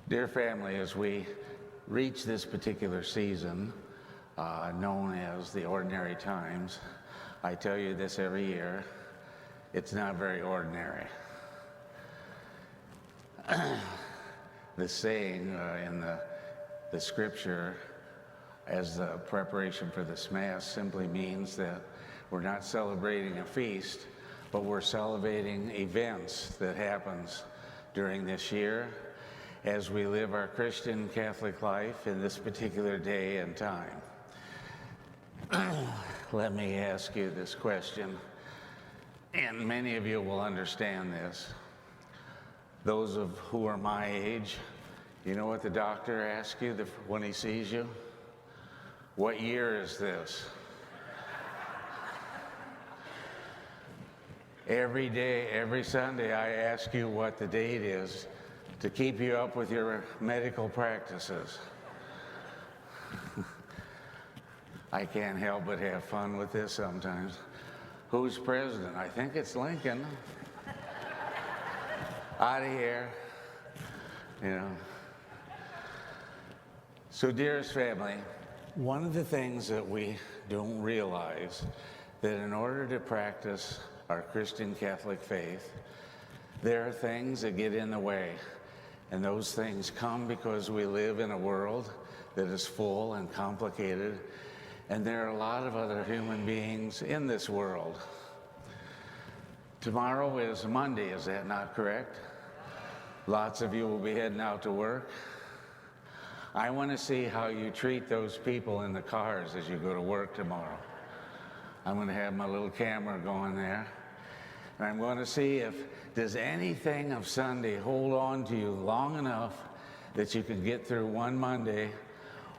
Dear family, as we reach this particular season, known as the ordinary times, I tell you this every year, it's not very ordinary. The saying in the scripture as the preparation for this Mass simply means that we're not celebrating a feast, but we're celebrating events that happens during this year as we live our Christian Catholic life in this particular day and time. Let me ask you this question, and many of you will understand this. Those of who are my age, you know what the doctor asks you when he sees you? What year is this? Every day, every Sunday, I ask you what the date is to keep you up with your medical practices. I can't help but have fun with this sometimes. Who's president? I think it's Lincoln. Out of here, you know. So, dearest family, one of the things that we don't realize that in order to practice our Christian Catholic faith, there are things that get in the way. And those things come because we live in a world that is full and complicated, and there are a lot of other human beings in this world. Tomorrow is Monday, is that not correct? Lots of you will be heading out to work. I want to see how you treat those people in the cars as you go to work tomorrow. I'm going to have my little camera going there. And I'm going to see if does anything of Sunday hold on to you long enough that you can get through one Monday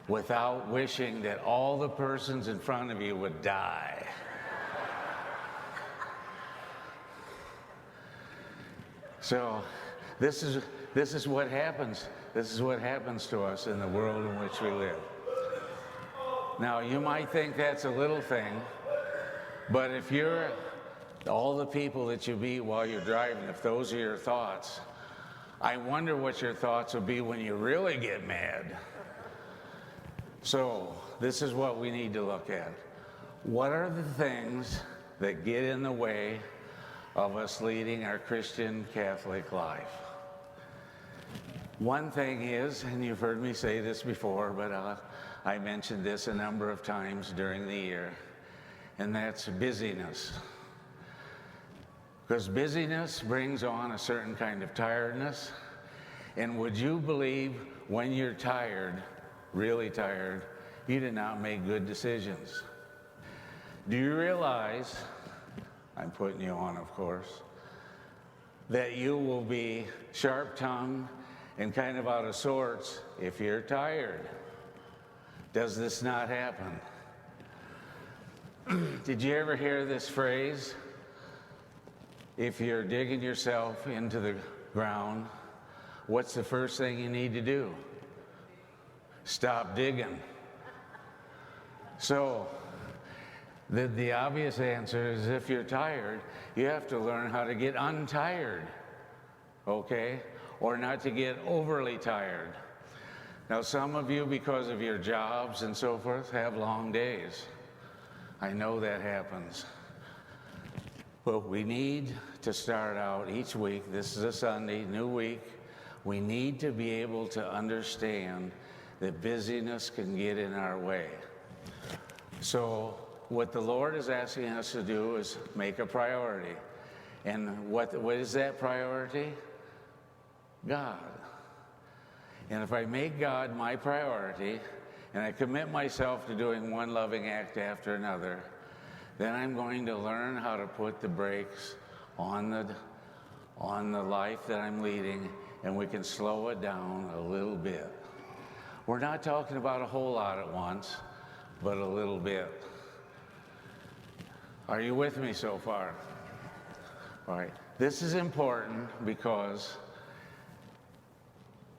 without wishing that all the persons in front of you would die. So this is what happens. This is what happens to us in the world in which we live. Now, you might think that's a little thing, but if you're all the people that you meet while you're driving, if those are your thoughts, I wonder what your thoughts will be when you really get mad. So this is what we need to look at. What are the things that get in the way of us leading our Christian Catholic life? One thing is, and you've heard me say this before, but I mentioned this a number of times during the year, and that's busyness. Because busyness brings on a certain kind of tiredness. And would you believe when you're tired, really tired, you did not make good decisions? Do you realize, I'm putting you on, of course, that you will be sharp-tongued and kind of out of sorts if you're tired? Does this not happen? Did you ever hear this phrase? If you're digging yourself into the ground, what's the first thing you need to do? Stop digging. So, the obvious answer is if you're tired, you have to learn how to get untired, okay? Or not to get overly tired. Now, some of you, because of your jobs and so forth, have long days. I know that happens. But we need to start out each week, this is a Sunday, new week, we need to be able to understand that busyness can get in our way. So what the Lord is asking us to do is make a priority. And what is that priority? God. And if I make God my priority, and I commit myself to doing one loving act after another, then I'm going to learn how to put the brakes on the life that I'm leading, and we can slow it down a little bit. We're not talking about a whole lot at once, but a little bit. Are you with me so far? All right. This is important because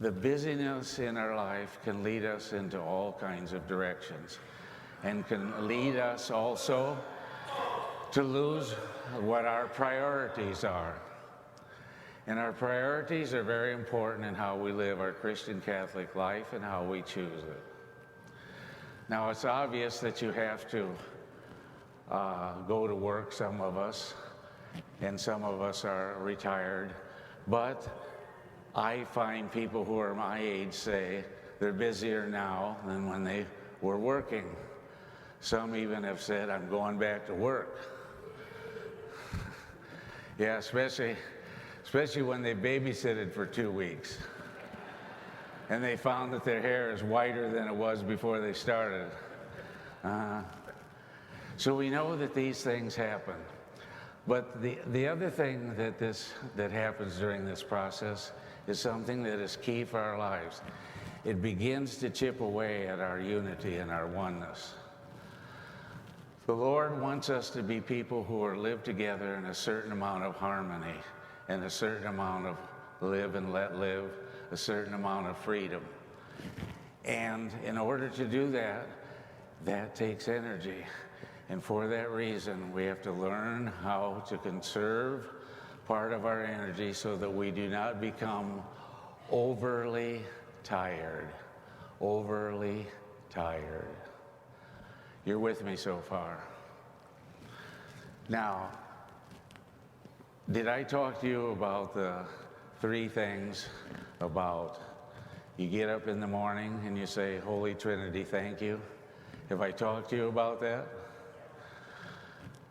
the busyness in our life can lead us into all kinds of directions and can lead us also to lose what our priorities are. And our priorities are very important in how we live our Christian Catholic life and how we choose it. Now, it's obvious that you have to go to work, some of us, and some of us are retired. But I find people who are my age say they're busier now than when they were working. Some even have said, I'm going back to work. Yeah, especially when they babysitted for 2 weeks and they found that their hair is whiter than it was before they started. So we know that these things happen. But the other thing that happens during this process is something that is key for our lives. It begins to chip away at our unity and our oneness. The Lord wants us to be people who are live together in a certain amount of harmony and a certain amount of live and let live, a certain amount of freedom. And in order to do that, that takes energy. And for that reason, we have to learn how to conserve part of our energy so that we do not become overly tired. Overly tired. You're with me so far. Now, did I talk to you about the 3 things about you get up in the morning and you say, Holy Trinity, thank you? Have I talked to you about that?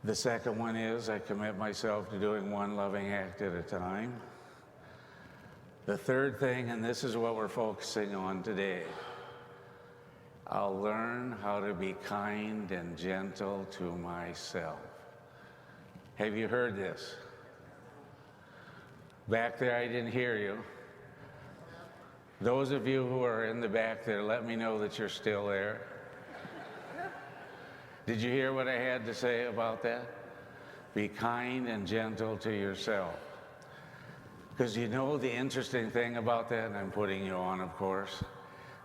The second one is I commit myself to doing one loving act at a time. The third thing, and this is what we're focusing on today, I'll learn how to be kind and gentle to myself. Have you heard this? Back there, I didn't hear you. Those of you who are in the back there, let me know that you're still there. Did you hear what I had to say about that? Be kind and gentle to yourself. Because you know the interesting thing about that, and I'm putting you on, of course,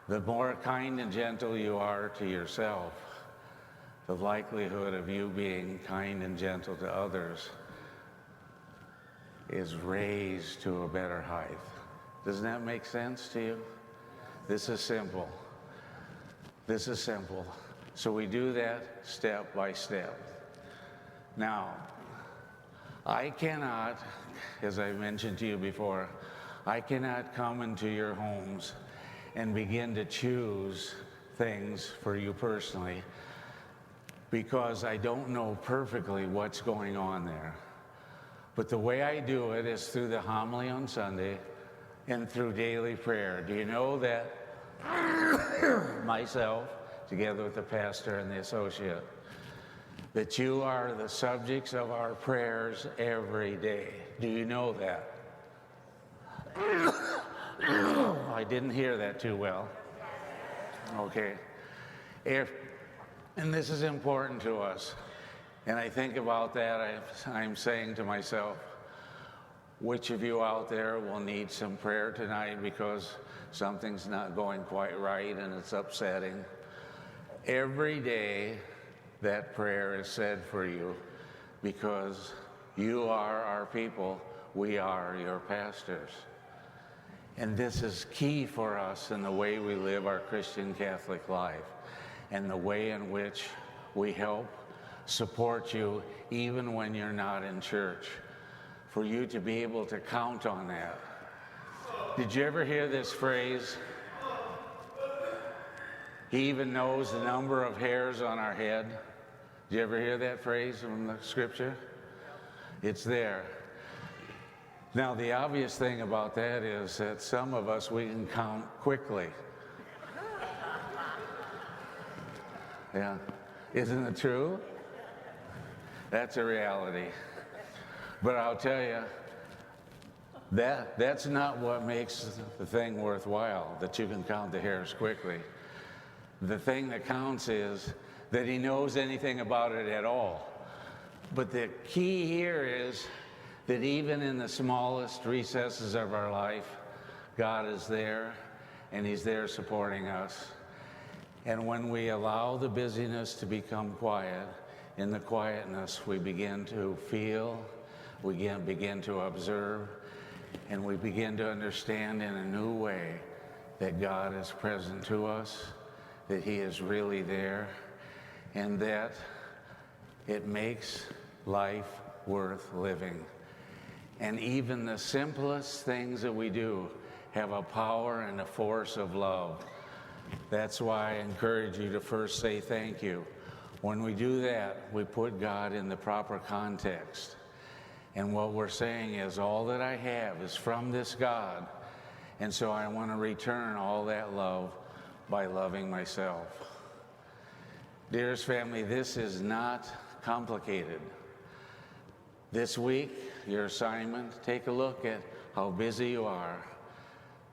the more kind and gentle you are to yourself, the likelihood of you being kind and gentle to others is raised to a better height. Doesn't that make sense to you? This is simple. This is simple. So we do that step by step. Now, I cannot, as I mentioned to you before, I cannot come into your homes and begin to choose things for you personally because I don't know perfectly what's going on there. But the way I do it is through the homily on Sunday and through daily prayer. Do you know that myself, together with the pastor and the associate, that you are the subjects of our prayers every day? Do you know that? I didn't hear that too well. Okay. And this is important to us. And I think about that, I'm saying to myself, which of you out there will need some prayer tonight because something's not going quite right and it's upsetting? Every day that prayer is said for you because you are our people, we are your pastors. And this is key for us in the way we live our Christian Catholic life and the way in which we help support you even when you're not in church, for you to be able to count on that. Did you ever hear this phrase? He even knows the number of hairs on our head. Did you ever hear that phrase from the scripture? It's there. Now, the obvious thing about that is that some of us, we can count quickly. Yeah. Isn't it true? That's a reality. But I'll tell you, that's not what makes the thing worthwhile, that you can count the hairs quickly. The thing that counts is that he knows anything about it at all. But the key here is that even in the smallest recesses of our life, God is there, and he's there supporting us. And when we allow the busyness to become quiet, in the quietness we begin to feel, we begin to observe, and we begin to understand in a new way that God is present to us, that he is really there, and that it makes life worth living. And even the simplest things that we do have a power and a force of love. That's why I encourage you to first say thank you. When we do that, we put God in the proper context. And what we're saying is, all that I have is from this God, and so I want to return all that love by loving myself. Dearest family, this is not complicated. This week, your assignment, take a look at how busy you are.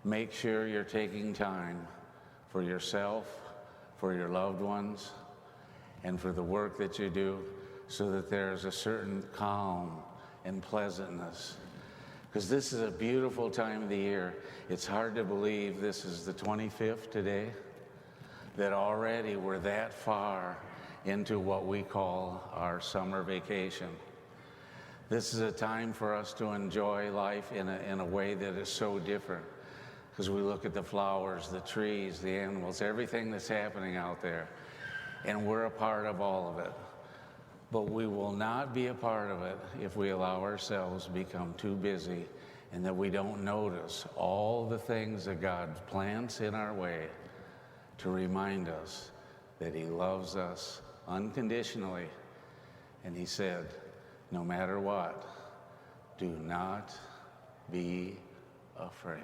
Make sure you're taking time for yourself, for your loved ones, and for the work that you do, so that there's a certain calm and pleasantness. Because this is a beautiful time of the year. It's hard to believe this is the 25th today, that already we're that far into what we call our summer vacation. This is a time for us to enjoy life in a way that is so different, because we look at the flowers, the trees, the animals, everything that's happening out there, and we're a part of all of it. But we will not be a part of it if we allow ourselves to become too busy, and that we don't notice all the things that God plants in our way to remind us that he loves us unconditionally. And he said, no matter what, do not be afraid.